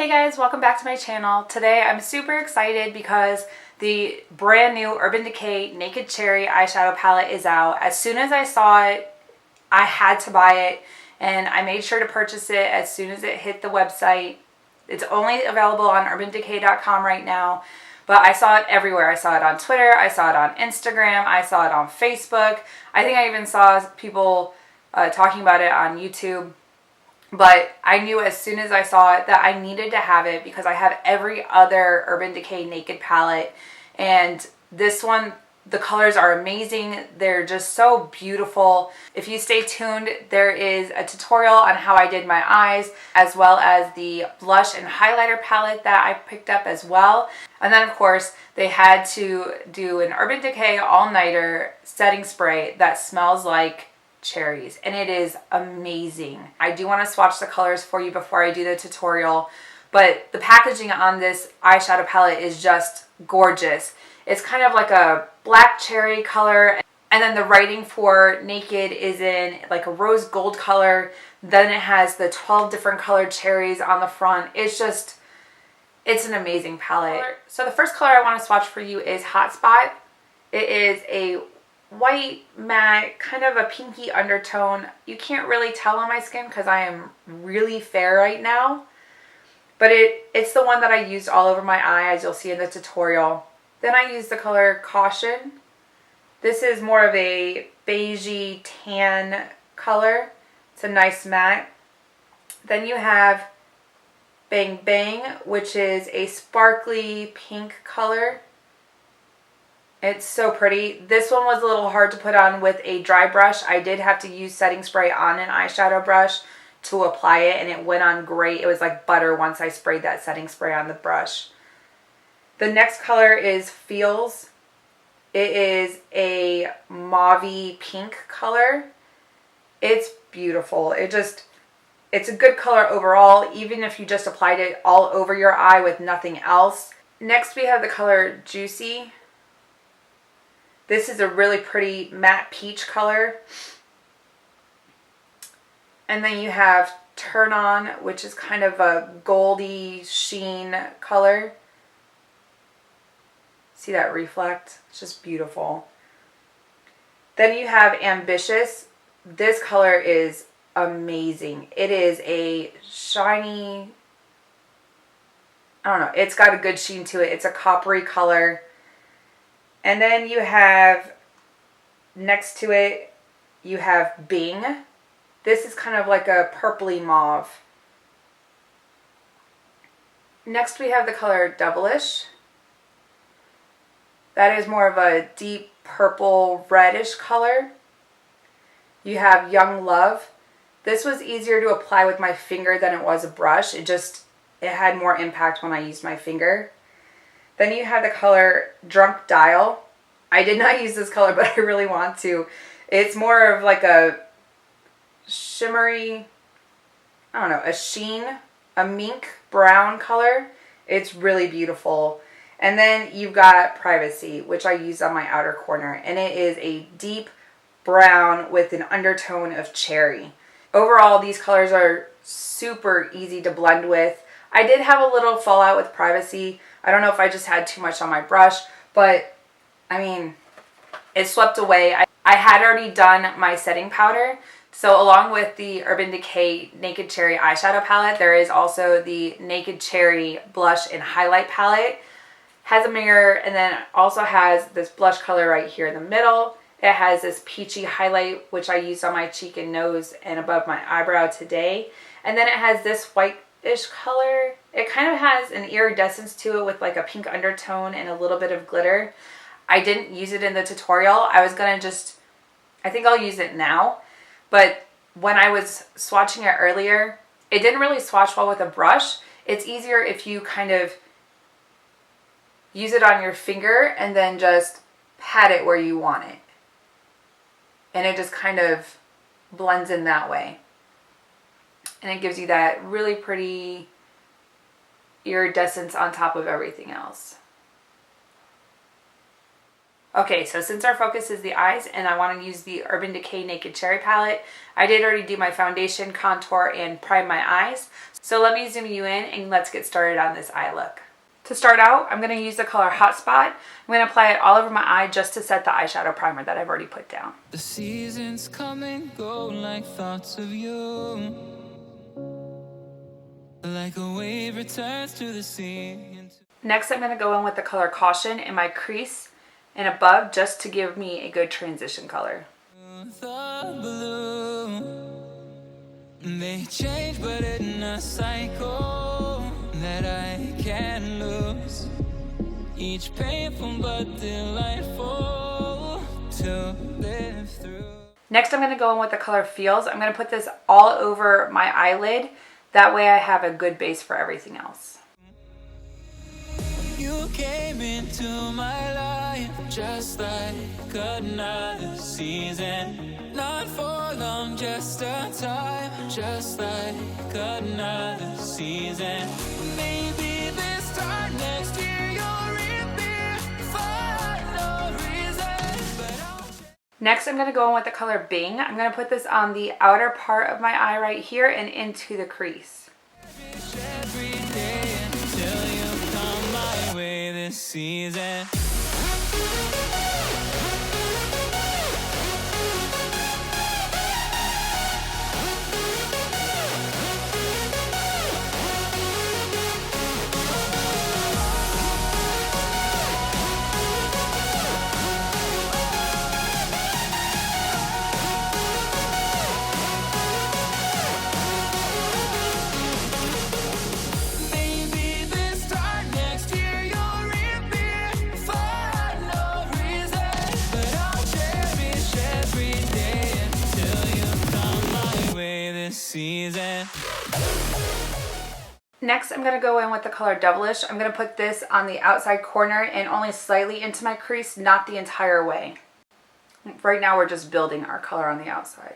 Hey guys, welcome back to my channel. Today I'm super excited because the brand new Urban Decay Naked Cherry eyeshadow palette is out. As soon as I saw it, I had to buy it and I made sure to purchase it as soon as it hit the website. It's only available on urbandecay.com right now, but I saw it everywhere. I saw it on Twitter, I saw it on Instagram, I saw it on Facebook. I think I even saw people talking about it on YouTube. But I knew as soon as I saw it that I needed to have it because I have every other Urban Decay Naked palette. And this one, the colors are amazing. They're just so beautiful. If you stay tuned, there is a tutorial on how I did my eyes, as well as the blush and highlighter palette that I picked up as well. And then of course, they had to do an Urban Decay all-nighter setting spray that smells like cherries, and it is amazing. I do want to swatch the colors for you before I do the tutorial, but the packaging on this eyeshadow palette is just gorgeous. It's kind of like a black cherry color, and then the writing for Naked is in like a rose gold color. Then it has the 12 different colored cherries on the front. It's an amazing palette. So the first color I want to swatch for you is Hot Spot. It is a white matte, kind of a pinky undertone. You can't really tell on my skin because I am really fair right now, but it's the one that I used all over my eye, as you'll see in the tutorial. Then I used the color Caution. This is more of a beigey tan color. It's a nice matte. Then you have Bang Bang, which is a sparkly pink color. It's so pretty. This one was a little hard to put on with a dry brush. I did have to use setting spray on an eyeshadow brush to apply it, and it went on great. It was like butter once I sprayed that setting spray on the brush. The next color is Feels. It is a mauvey pink color. It's beautiful. It's a good color overall, even if you just applied it all over your eye with nothing else. Next we have the color Juicy. This is a really pretty matte peach color. And then you have Turn On, which is kind of a goldy sheen color. See that reflect? It's just beautiful. Then you have Ambitious. This color is amazing. It is a shiny, I don't know, it's got a good sheen to it. It's a coppery color. And then you have, next to it, you have Bing. This is kind of like a purpley mauve. Next we have the color Devilish. That is more of a deep purple reddish color. You have Young Love. This was easier to apply with my finger than it was a brush. It had more impact when I used my finger. Then you have the color Drunk Dial. I did not use this color, but I really want to. It's more of like a shimmery, I don't know, a sheen, a mink brown color. It's really beautiful. And then you've got Privacy, which I use on my outer corner. And it is a deep brown with an undertone of cherry. Overall, these colors are super easy to blend with. I did have a little fallout with Privacy. I don't know if I just had too much on my brush, but I mean, it swept away. I had already done my setting powder. So along with the Urban Decay Naked Cherry eyeshadow palette, there is also the Naked Cherry blush and highlight palette. Has a mirror, and then also has this blush color right here in the middle. It has this peachy highlight, which I used on my cheek and nose and above my eyebrow today. And then it has this white-ish color. It kind of has an iridescence to it with like a pink undertone and a little bit of glitter. I didn't use it in the tutorial. I was gonna I think I'll use it now. But when I was swatching it earlier, it didn't really swatch well with a brush. It's easier if you kind of use it on your finger and then just pat it where you want it. And it just kind of blends in that way. And it gives you that really pretty iridescence on top of everything else. Okay, so since our focus is the eyes and I want to use the Urban Decay Naked Cherry palette, I did already do my foundation, contour, and prime my eyes. So let me zoom you in and let's get started on this eye look. To start out, I'm going to use the color Hotspot. I'm going to apply it all over my eye just to set the eyeshadow primer that I've already put down. The seasons come and go like thoughts of you, like a wave returns to the sea. Next, I'm going to go in with the color Caution in my crease and above just to give me a good transition color. The blue, they change but in a cycle that I can't lose. Each painful but delightful to live through. Next, I'm going to go in with the color Feels. I'm going to put this all over my eyelid. That way I have a good base for everything else. You came into my life just like another season. Not for long, just a time, just like another season. Maybe this time next year you'll reappear for no reason. Next, I'm going to go in with the color Bing. I'm going to put this on the outer part of my eye right here and into the crease. Every day until you come my way this season. Season. Next, I'm going to go in with the color Devilish. I'm going to put this on the outside corner and only slightly into my crease, not the entire way. Right now, we're just building our color on the outside.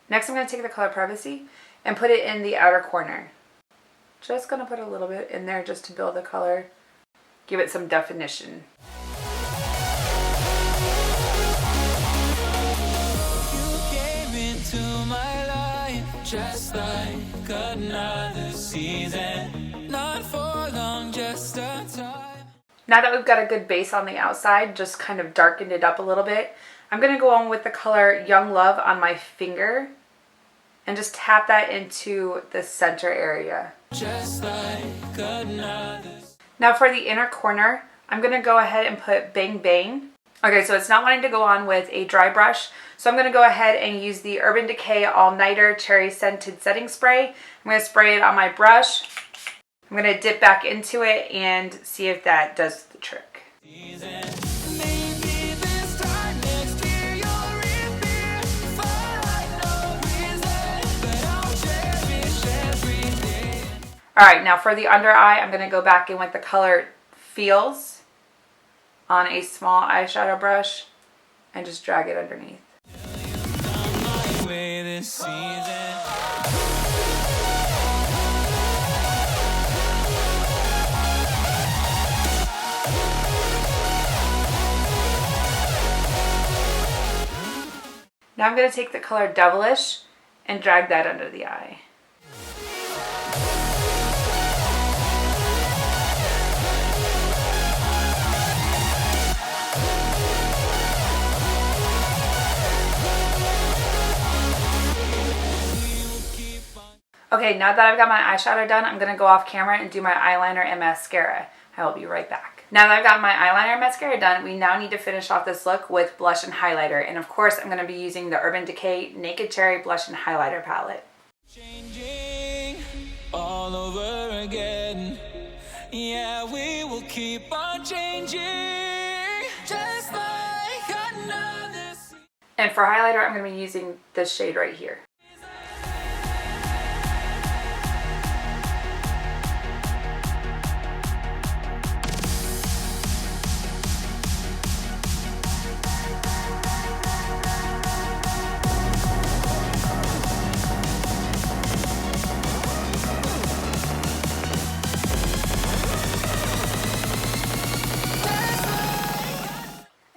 Next, I'm going to take the color Privacy and put it in the outer corner. Just going to put a little bit in there just to build the color, give it some definition. You came into my life just like another season. Not for long, just a time. Now that we've got a good base on the outside, just kind of darkened it up a little bit, I'm going to go on with the color Young Love on my finger and just tap that into the center area. Just like another. Now for the inner corner, I'm going to go ahead and put Bang Bang. Okay, so it's not wanting to go on with a dry brush, so I'm going to go ahead and use the Urban Decay All Nighter Cherry Scented Setting Spray. I'm going to spray it on my brush. I'm going to dip back into it and see if that does the trick. Alright, now for the under eye, I'm going to go back in with the color Feels on a small eyeshadow brush and just drag it underneath. Now I'm going to take the color Devilish and drag that under the eye. Okay, now that I've got my eyeshadow done, I'm going to go off camera and do my eyeliner and mascara. I will be right back. Now that I've got my eyeliner and mascara done, we now need to finish off this look with blush and highlighter. And of course, I'm going to be using the Urban Decay Naked Cherry Blush and Highlighter Palette. Changing all over again. Yeah, we will keep on changing. Just like another. And for highlighter, I'm going to be using this shade right here.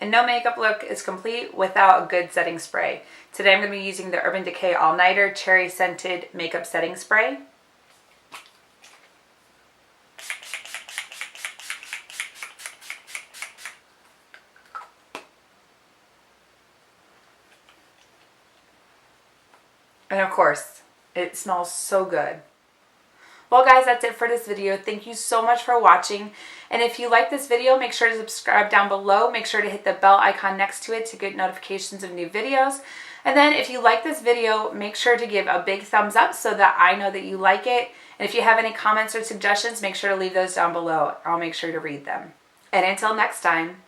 And no makeup look is complete without a good setting spray. Today I'm going to be using the Urban Decay All Nighter Cherry Scented Makeup Setting Spray. And of course, it smells so good. Well guys, that's it for this video. Thank you so much for watching. And if you like this video, make sure to subscribe down below. Make sure to hit the bell icon next to it to get notifications of new videos. And then if you like this video, make sure to give a big thumbs up so that I know that you like it. And if you have any comments or suggestions, make sure to leave those down below. I'll make sure to read them. And until next time.